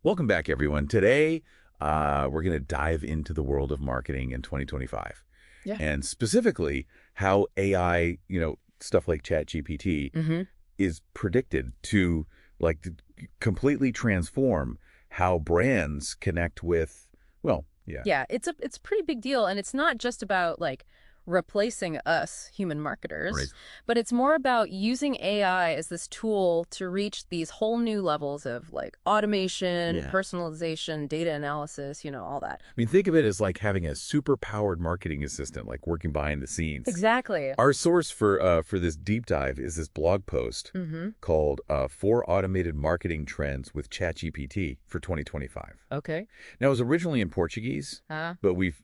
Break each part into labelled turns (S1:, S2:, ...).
S1: Welcome back, everyone. Today, we're going to dive into the world of marketing in 2025.
S2: Yeah.
S1: And specifically, how AI, stuff like ChatGPT
S2: Mm-hmm.
S1: is predicted to completely transform how brands connect with, well, yeah.
S2: Yeah, it's a pretty big deal, and it's not just about like replacing us human marketers,
S1: Right.
S2: but it's more about using AI as this tool to reach these whole new levels of like automation,
S1: Yeah.
S2: personalization, data analysis, all that.
S1: I mean, think of it as like having a super-powered marketing assistant, like working behind the scenes.
S2: Exactly.
S1: Our source for this deep dive is this blog post
S2: Mm-hmm.
S1: called Four Automated Marketing Trends with ChatGPT for 2025.
S2: Okay.
S1: Now, it was originally in Portuguese, but we've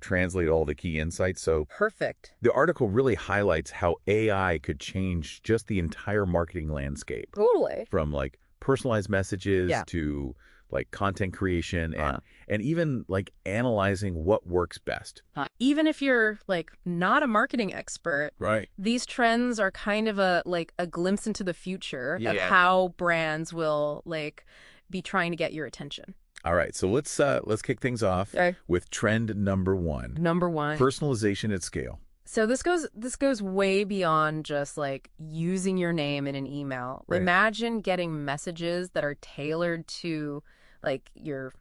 S1: translated all the key insights. So
S2: Perfect.
S1: the article really highlights how AI could change just the entire marketing landscape,
S2: Totally.
S1: from like personalized messages
S2: Yeah.
S1: to like content creation
S2: Uh,
S1: and even like analyzing what works best.
S2: Even if you're like not a marketing expert,
S1: Right.
S2: these trends are kind of a glimpse into the future of
S1: Yeah.
S2: how brands will like be trying to get your attention.
S1: All right, so let's kick things off
S2: Okay.
S1: with trend number one:
S2: Number one.
S1: personalization at scale.
S2: So this goes way beyond just like using your name in an email.
S1: Right.
S2: Imagine getting messages that are tailored to like your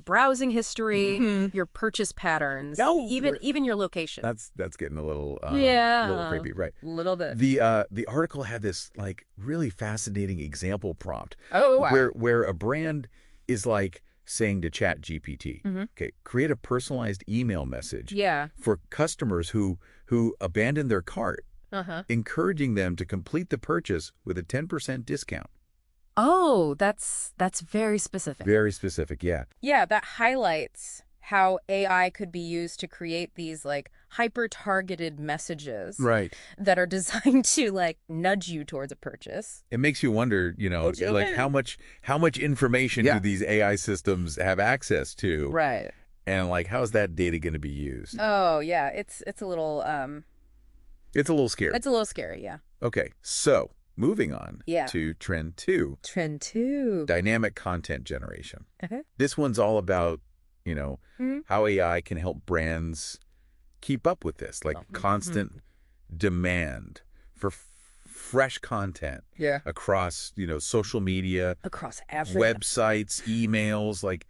S2: browsing history, your purchase patterns,
S1: No,
S2: even your location.
S1: that's getting a little
S2: Yeah.
S1: creepy, right?
S2: A little bit.
S1: The article had this like really fascinating example prompt
S2: Oh, wow.
S1: where a brand is like saying to ChatGPT,
S2: Mhm.
S1: okay, create a personalized email message
S2: Yeah.
S1: for customers who abandon their cart,
S2: Uh-huh.
S1: encouraging them to complete the purchase with a 10% discount.
S2: Oh, that's very specific.
S1: Very specific, yeah.
S2: Yeah, that highlights how AI could be used to create these like hyper-targeted messages
S1: Right.
S2: that are designed to like nudge you towards a purchase.
S1: It makes you wonder,
S2: Makes you
S1: like
S2: wonder.
S1: how much information
S3: Yeah.
S1: do these AI systems have access to,
S2: Right.
S1: and like how's that data going to be used?
S2: Oh, yeah, it's a little
S1: It's a little scary.
S2: it's a little scary, yeah.
S1: Okay, so moving on
S2: Yeah.
S1: to trend 2,
S2: Trend 2.
S1: dynamic content generation.
S2: Okay.
S1: This one's all about,
S2: Mhm.
S1: how AI can help brands keep up with this, like constant demand for fresh content
S2: Yeah.
S1: across, social media,
S2: Across everything.
S1: websites, emails, like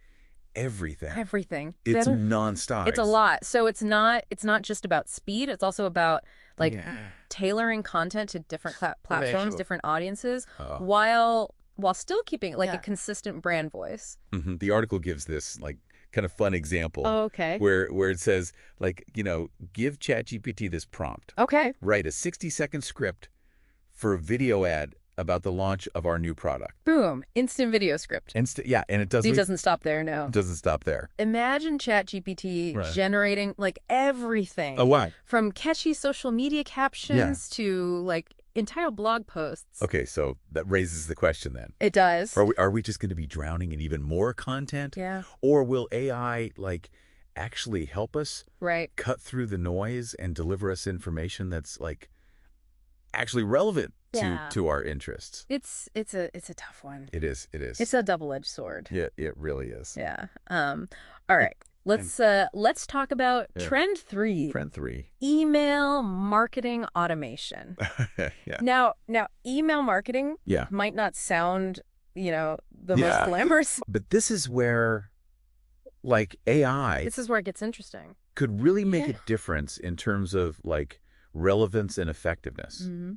S1: everything.
S2: Everything.
S1: It's
S2: Better-
S1: nonstop.
S2: It's a lot. So it's not just about speed, it's also about like
S3: Yeah.
S2: tailoring content to different platforms,
S3: sure.
S2: different audiences,
S1: Oh.
S2: while still keeping like a
S3: Yeah.
S2: consistent brand voice.
S1: The article gives this like kind of fun example
S2: Oh, okay.
S1: where it says like, give ChatGPT this prompt.
S2: Okay.
S1: Write a 60-second script for a video ad about the launch of our new product.
S2: Boom. Instant video script.
S1: And it
S2: It
S1: doesn't
S2: doesn't stop there, no.
S1: stop there.
S2: Imagine ChatGPT
S1: Right.
S2: generating like everything
S1: Oh, why?
S2: from catchy social media captions to like entire blog posts.
S1: Okay, so that raises the question then.
S2: It does.
S1: Are we just going to be drowning in even more content?
S2: Yeah.
S1: Or will AI like actually help us
S2: Right.
S1: cut through the noise and deliver us information that's like actually relevant
S2: Yeah.
S1: to our interests?
S2: It's a tough one.
S1: It is.
S2: It's a double-edged sword.
S1: Yeah, it really is.
S2: Yeah. All right. Let's talk about
S1: Yeah.
S2: trend 3.
S1: Trend 3.
S2: Email marketing automation.
S1: Yeah.
S2: Now email marketing
S1: Yeah.
S2: might not sound, the
S1: Yeah.
S2: most glamorous.
S1: But this is where like AI
S2: This is where it gets interesting.
S1: could really make a difference in terms of like relevance and effectiveness.
S2: Mm-hmm.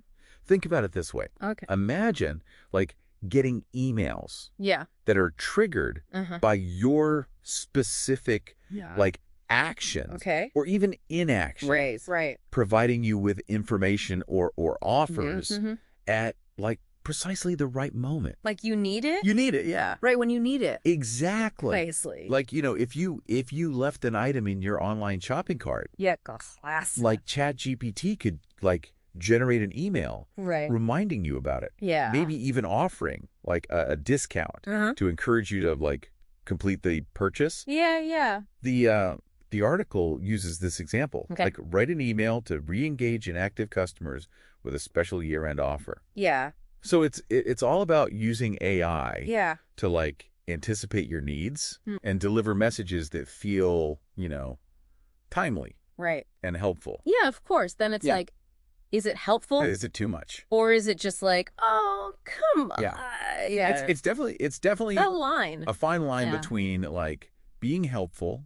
S1: Think about it this way.
S2: Okay.
S1: Imagine like getting emails
S2: Yeah.
S1: that are triggered
S2: Uh-huh.
S1: by your specific
S3: Yeah.
S1: like actions
S2: Okay.
S1: or even inaction,
S2: Right.
S1: providing you with information or offers
S2: Mhm.
S1: at like precisely the right moment.
S2: Like you need it?
S1: You need it, yeah.
S2: Right when you need it.
S1: Exactly.
S2: Precisely.
S1: Like, if you left an item in your online shopping cart,
S2: Yeah, class.
S1: like ChatGPT could like generate an email
S2: Right.
S1: reminding you about it.
S2: Yeah.
S1: Maybe even offering like a discount
S2: Uh-huh.
S1: to encourage you to like complete the purchase.
S2: Yeah.
S1: The article uses this example.
S2: Okay.
S1: Like write an email to re-engage inactive customers with a special year-end offer.
S2: Yeah.
S1: So it's all about using AI
S2: Yeah.
S1: to like anticipate your needs and deliver messages that feel, timely
S2: Right.
S1: and helpful.
S2: Yeah, of course. Then it's like, is it helpful?
S1: Is it too much?
S2: Or is it just like, oh, come on.
S1: Yeah. It's definitely
S2: a line.
S1: a fine line between like being helpful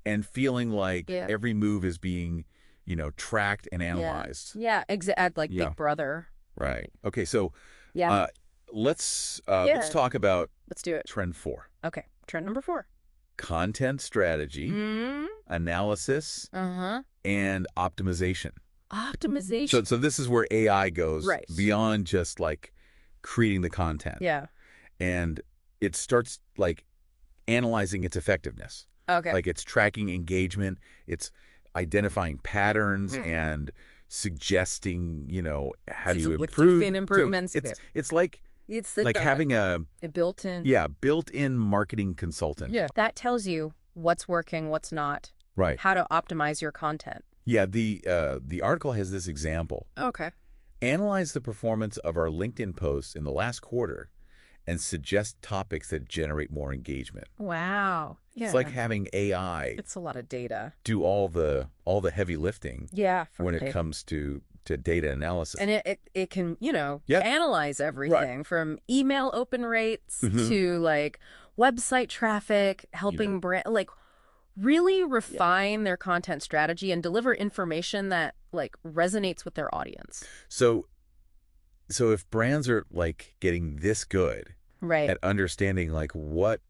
S1: and feeling like every move is being, tracked and analyzed.
S2: Yeah, like Big Brother.
S1: Right. Okay, so let's talk about
S2: Let's do it.
S1: trend 4.
S2: Okay, trend number 4.
S1: Content strategy, analysis, and optimization.
S2: Optimization.
S1: So this is where AI goes
S2: Right.
S1: beyond just like creating the content.
S2: Yeah.
S1: And it starts like analyzing its effectiveness.
S2: Okay.
S1: Like it's tracking engagement, it's identifying patterns and suggesting, how do you improve.
S2: improvements.
S1: So it's like having a built-in marketing consultant.
S2: Yeah. That tells you what's working, what's not.
S1: Right.
S2: How to optimize your content.
S1: Yeah, the article has this example.
S2: Okay.
S1: Analyze the performance of our LinkedIn posts in the last quarter and suggest topics that generate more engagement.
S2: Wow. Yeah.
S1: It's like having AI
S2: It's a lot of data.
S1: do all the heavy lifting when it comes to data analysis.
S2: And it can, analyze everything from email open rates to like website traffic, helping brand really refine their content strategy and deliver information that like resonates with their audience.
S1: So if brands are like getting this good at understanding like what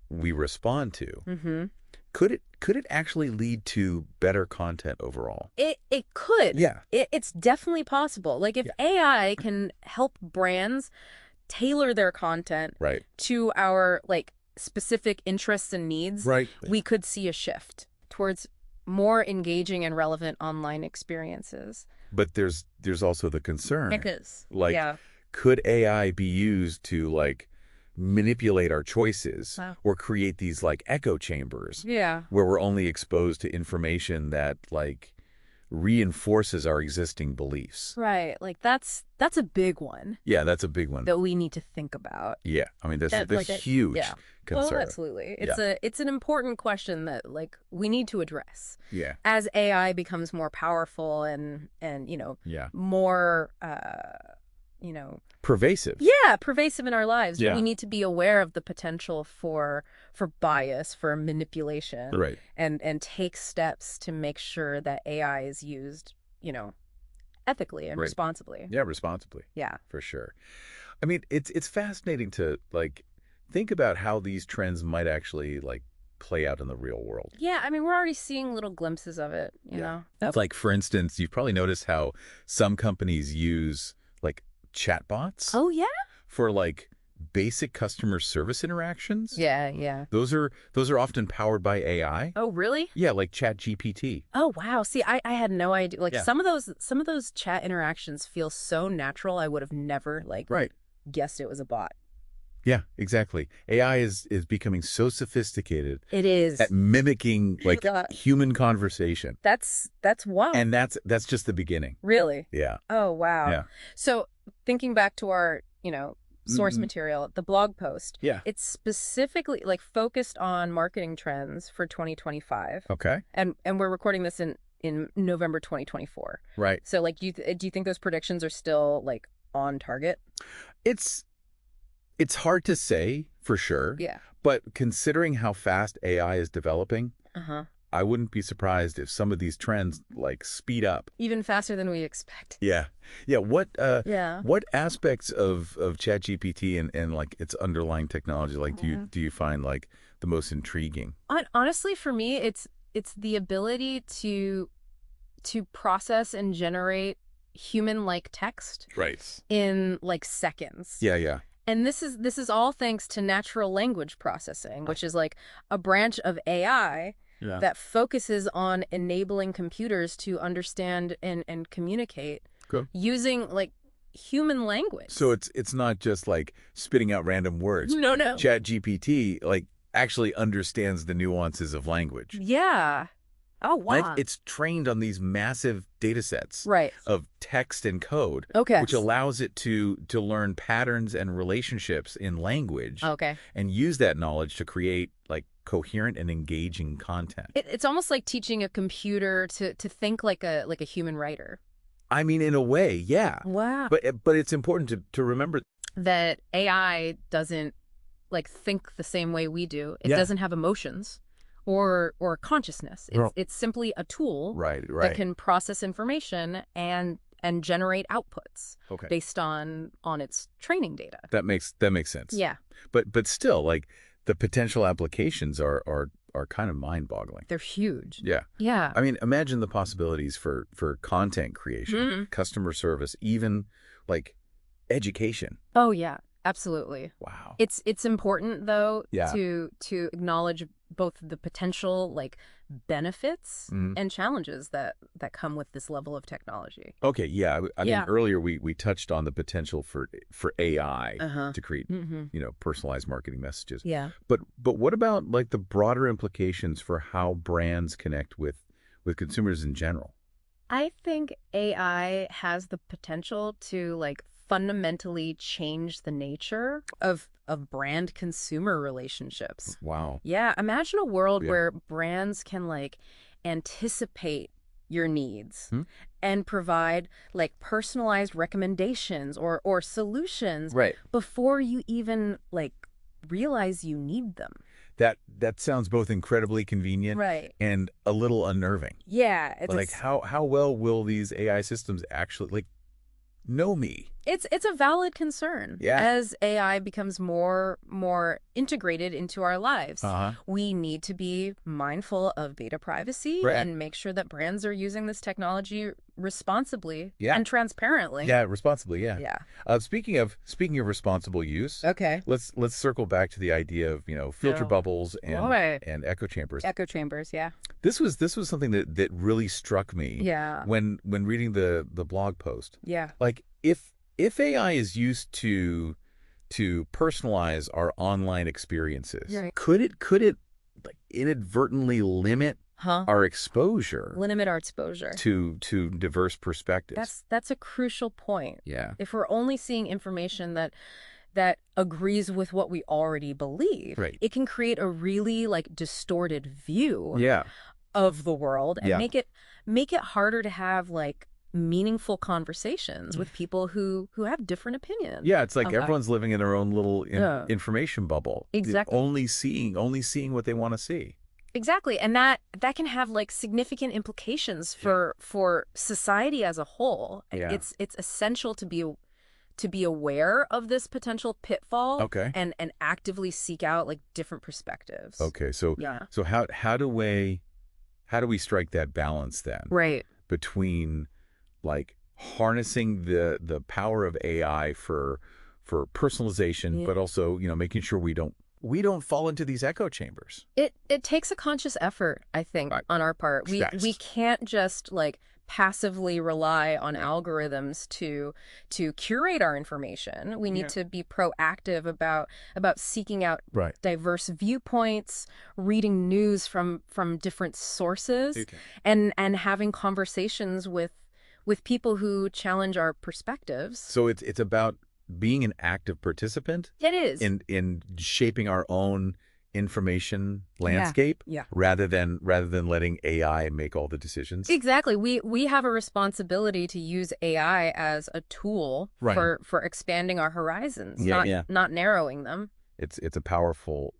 S1: we respond to, could it actually lead to better content overall?
S2: It could.
S1: Yeah.
S2: It's definitely possible. Like if AI can help brands tailor their content to our like specific interests and needs, we could see a shift towards more engaging and relevant online experiences.
S1: But there's also the concern.
S2: Because,
S1: could AI be used to like manipulate our choices or create these like echo chambers where we're only exposed to information that like reinforces our existing beliefs?
S2: Right. Like that's a big one.
S1: Yeah, that's a big one
S2: that we need to think about.
S1: Yeah. I mean, there's huge concern.
S2: Well, absolutely. It's an important question that like we need to address.
S1: Yeah.
S2: As AI becomes more powerful and more
S1: pervasive.
S2: Yeah, pervasive in our lives.
S1: Yeah.
S2: We need to be aware of the potential for bias, for manipulation.
S1: Right.
S2: And take steps to make sure that AI is used, ethically and responsibly.
S1: Yeah, responsibly.
S2: Yeah.
S1: For sure. I mean, it's fascinating to like think about how these trends might actually like play out in the real world.
S2: Yeah, I mean, we're already seeing little glimpses of it, you know.
S1: It's like, for instance, you've probably noticed how some companies use like chatbots.
S2: Oh, yeah?
S1: For like basic customer service interactions.
S2: Yeah.
S1: Those are often powered by AI.
S2: Oh, really?
S1: Yeah, like ChatGPT.
S2: Oh, wow. See, I had no idea. Like some of those chat interactions feel so natural. I would have never guessed it was a bot.
S1: Yeah, exactly. AI is becoming so sophisticated.
S2: It is.
S1: At mimicking like human conversation.
S2: That's wild.
S1: And that's just the beginning.
S2: Really?
S1: Yeah.
S2: Oh, wow.
S1: Yeah.
S2: So thinking back to our, source material, the blog post.
S1: Yeah.
S2: It's specifically like focused on marketing trends for 2025.
S1: Okay.
S2: And we're recording this in November 2024.
S1: Right.
S2: So like do you think those predictions are still like on target?
S1: It's hard to say for sure.
S2: Yeah.
S1: But considering how fast AI is developing, I wouldn't be surprised if some of these trends like speed up
S2: even faster than we expect.
S1: Yeah. What aspects of ChatGPT and like its underlying technology like do you find like the most intriguing?
S2: Honestly, for me, it's the ability to process and generate human-like text in like seconds.
S1: Yeah.
S2: And this is all thanks to natural language processing, which is like a branch of AI that focuses on enabling computers to understand and communicate using like human language.
S1: So it's not just like spitting out random words.
S2: No.
S1: ChatGPT like actually understands the nuances of language.
S2: Yeah. Oh, wow.
S1: It's trained on these massive data sets of text and code, which allows it to learn patterns and relationships in language and use that knowledge to create like coherent and engaging content.
S2: It's almost like teaching a computer to think like a human writer.
S1: I mean, in a way, yeah.
S2: Wow.
S1: But it's important to remember
S2: that AI doesn't like think the same way we do. It doesn't have emotions or consciousness. It's simply a tool that can process information and generate outputs based on its training data.
S1: That makes sense.
S2: Yeah.
S1: But still, like, the potential applications are kind of mind-boggling.
S2: They're huge.
S1: Yeah.
S2: Yeah.
S1: I mean, imagine the possibilities for content creation, customer service, even like education.
S2: Oh yeah, absolutely.
S1: Wow.
S2: It's important though to acknowledge both the potential like benefits and challenges that come with this level of technology.
S1: Okay, yeah. I mean, earlier we touched on the potential for AI to create, personalized marketing messages.
S2: Yeah.
S1: But what about like the broader implications for how brands connect with consumers in general?
S2: I think AI has the potential to like fundamentally change the nature of brand consumer relationships.
S1: Wow.
S2: Yeah, imagine a world where brands can like anticipate your needs and provide like personalized recommendations or solutions before you even like realize you need them.
S1: That sounds both incredibly convenient and a little unnerving.
S2: Yeah.
S1: It's like how well will these AI systems actually like know me?
S2: It's a valid concern. As AI becomes more integrated into our lives, we need to be mindful of data privacy and make sure that brands are using this technology responsibly and transparently.
S1: Yeah, responsibly. Yeah. Speaking of responsible use, let's circle back to the idea of filter bubbles and echo chambers.
S2: Echo chambers, yeah.
S1: This was something that really struck me. When reading the blog post. Like if AI is used to personalize our online experiences, could it like inadvertently limit our exposure?
S2: Limit our exposure
S1: to diverse perspectives.
S2: That's a crucial point.
S1: Yeah.
S2: If we're only seeing information that agrees with what we already believe, it can create a really like distorted view of the world and make it harder to have like meaningful conversations with people who have different opinions.
S1: Yeah, it's like everyone's living in their own little information bubble.
S2: Exactly.
S1: Only seeing what they want to see.
S2: Exactly. And that can have like significant implications for society as a whole. It's essential to be aware of this potential pitfall and actively seek out like different perspectives.
S1: Okay. So how do we strike that balance then? Between like harnessing the power of AI for personalization, but also, making sure we don't fall into these echo chambers.
S2: It takes a conscious effort, I think, on our part. We can't just like passively rely on algorithms to curate our information. We need to be proactive about seeking out diverse viewpoints, reading news from different sources, and having conversations with people who challenge our perspectives.
S1: So it's about being an active participant.
S2: It is.
S1: In shaping our own information landscape rather than letting AI make all the decisions.
S2: Exactly. We have a responsibility to use AI as a tool for expanding our horizons, not narrowing them.
S1: It's a powerful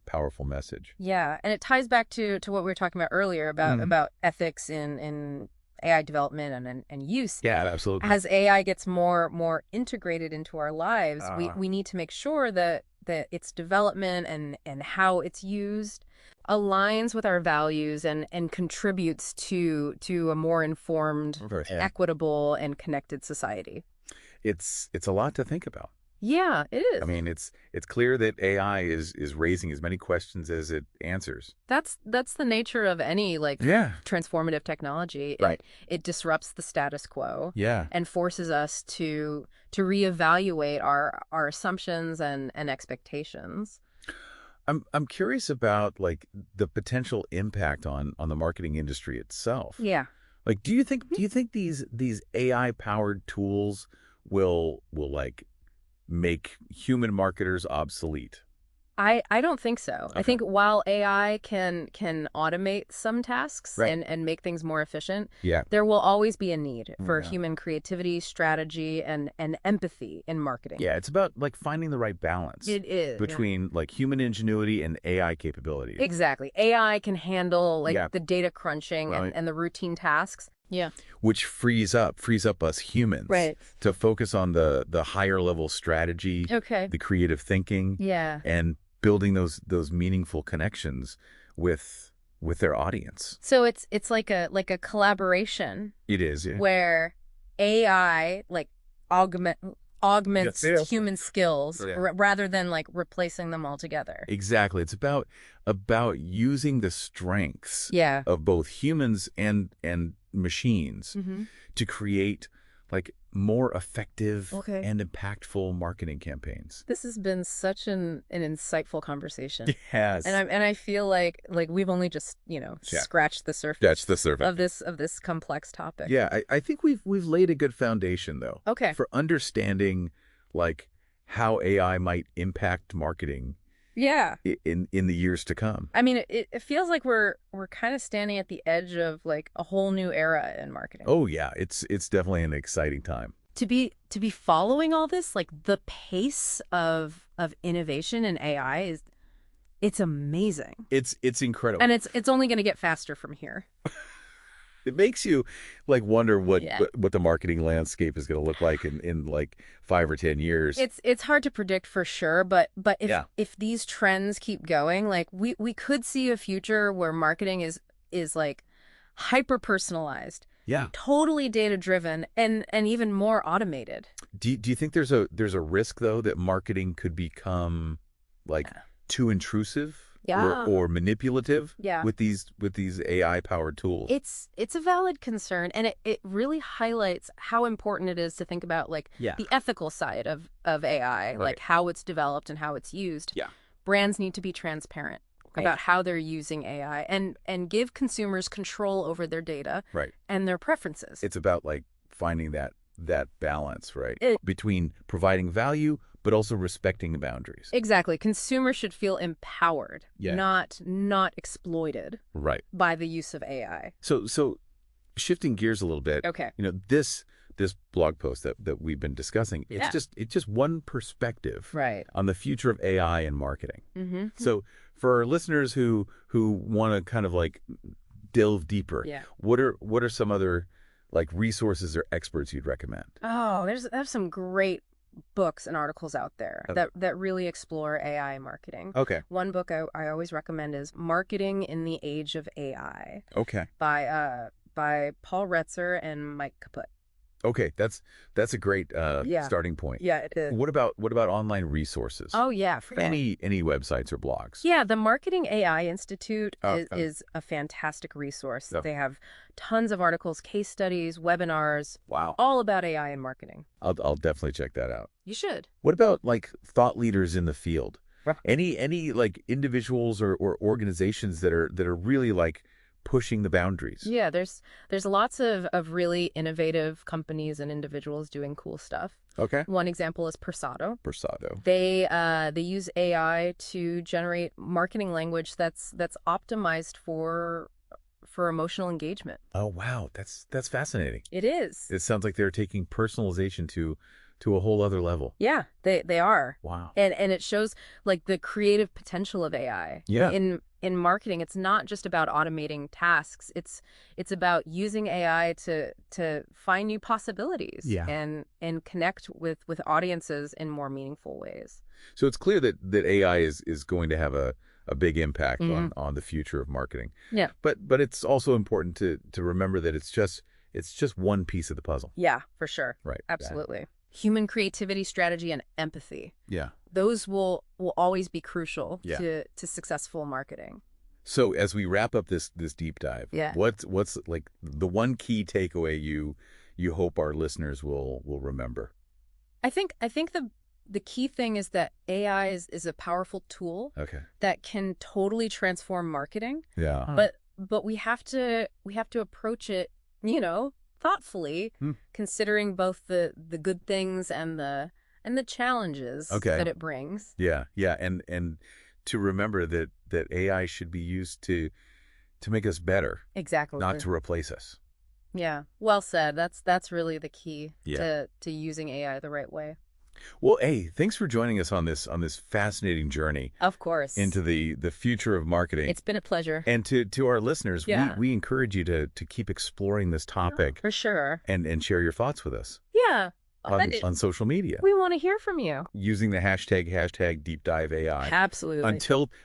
S1: powerful message.
S2: Yeah, and it ties back to what we were talking about earlier about ethics in AI development and use.
S1: Yeah, absolutely.
S2: As AI gets more integrated into our lives, we need to make sure that its development and how it's used aligns with our values and contributes to a more informed, equitable, and connected society.
S1: It's a lot to think about.
S2: Yeah, it is.
S1: I mean, it's clear that AI is raising as many questions as it answers.
S2: That's the nature of any transformative technology. It disrupts the status quo. And forces us to reevaluate our assumptions and expectations.
S1: I'm curious about like the potential impact on the marketing industry itself.
S2: Yeah.
S1: Like, do you think these AI powered tools will like make human marketers obsolete?
S2: I don't think so.
S1: Okay.
S2: I think while AI can automate some tasks
S1: Right.
S2: and make things more efficient,
S1: Yeah.
S2: there will always be a need for human creativity, strategy, and empathy in marketing.
S1: Yeah, it's about like finding the right balance.
S2: It is.
S1: Between like human ingenuity and AI capabilities.
S2: Exactly. AI can handle like the data crunching and the routine tasks. Yeah.
S1: Which frees up us humans to focus on the higher level strategy, the creative thinking, and building those meaningful connections with their audience.
S2: So it's like a collaboration.
S1: It is, yeah.
S2: Where AI like augments human skills rather than like replacing them altogether.
S1: Exactly. It's about using the strengths of both humans and machines to create like more effective and impactful marketing campaigns.
S2: This has been such an insightful conversation.
S1: It has.
S2: And I feel like we've only just, scratched the surface. Of this complex topic.
S1: Yeah, I think we've laid a good foundation though.
S2: Okay.
S1: For understanding like how AI might impact marketing.
S2: Yeah.
S1: In the years to come.
S2: I mean, it feels like we're kind of standing at the edge of like a whole new era in marketing.
S1: Oh yeah, it's definitely an exciting time.
S2: To be following all this, like the pace of innovation in AI it's amazing.
S1: It's incredible.
S2: And it's only going to get faster from here.
S1: It makes you like wonder what the marketing landscape is going to look like in like 5 or 10 years.
S2: It's hard to predict for sure, but if these trends keep going, like we could see a future where marketing is like hyper personalized, totally data driven, and even more automated.
S1: Do you think there's a risk though that marketing could become like too intrusive? Or manipulative with these AI powered tools?
S2: It's a valid concern, and it really highlights how important it is to think about like the ethical side of AI, like how it's developed and how it's used. Brands need to be transparent about how they're using AI and give consumers control over their data and their preferences.
S1: It's about like finding that balance, between providing value but also respecting the boundaries.
S2: Exactly. Consumers should feel empowered, not exploited by the use of AI.
S1: So shifting gears a little bit.
S2: Okay.
S1: This blog post that we've been discussing, it's just one perspective on the future of AI and marketing. So for our listeners who want to kind of like delve deeper, what are some other like resources or experts you'd recommend?
S2: Oh, there's some great books and articles out there that really explore AI marketing.
S1: Okay.
S2: One book I always recommend is Marketing in the Age of AI.
S1: Okay.
S2: By Paul Retzer and Mike Kaput.
S1: Okay, that's a great starting point.
S2: Yeah, it is.
S1: What about online resources?
S2: Oh yeah, for
S1: any websites or blogs?
S2: Yeah, the Marketing AI Institute is a fantastic resource. They have tons of articles, case studies, webinars, all about AI and marketing.
S1: I'll definitely check that out.
S2: You should.
S1: What about like thought leaders in the field? Any like individuals or organizations that are really like pushing the boundaries?
S2: Yeah, there's lots of really innovative companies and individuals doing cool stuff.
S1: Okay.
S2: One example is Persado. They use AI to generate marketing language that's optimized for emotional engagement.
S1: Oh wow, that's fascinating.
S2: It is.
S1: It sounds like they're taking personalization to a whole other level.
S2: Yeah, they are.
S1: Wow.
S2: And it shows like the creative potential of AI.
S1: Yeah.
S2: In marketing, it's not just about automating tasks. It's about using AI to find new possibilities and connect with audiences in more meaningful ways.
S1: So it's clear that AI is going to have a big impact on the future of marketing.
S2: Yeah.
S1: But it's also important to remember that it's just one piece of the puzzle.
S2: Yeah, for sure.
S1: Right.
S2: Absolutely. Human creativity, strategy, and empathy.
S1: Yeah.
S2: Those will always be crucial to successful marketing.
S1: So as we wrap up this deep dive, what's like the one key takeaway you hope our listeners will remember?
S2: I think the key thing is that AI is a powerful tool that can totally transform marketing.
S1: Yeah.
S2: But we have to approach it, thoughtfully, considering both the good things and the challenges that it brings.
S1: Yeah. Yeah. And to remember that AI should be used to make us better.
S2: Exactly.
S1: Not to replace us.
S2: Yeah. Well said. That's really the key to using AI the right way.
S1: Well, hey, thanks for joining us on this fascinating journey.
S2: Of course.
S1: Into the future of marketing.
S2: It's been a pleasure.
S1: And to our listeners, we encourage you to keep exploring this topic.
S2: For sure.
S1: And share your thoughts with us.
S2: Yeah.
S1: On social media.
S2: We want to hear from you.
S1: Using the hashtag Deep Dive AI.
S2: Absolutely.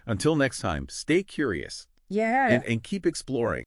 S1: Until next time, stay curious.
S2: Yeah.
S1: And keep exploring.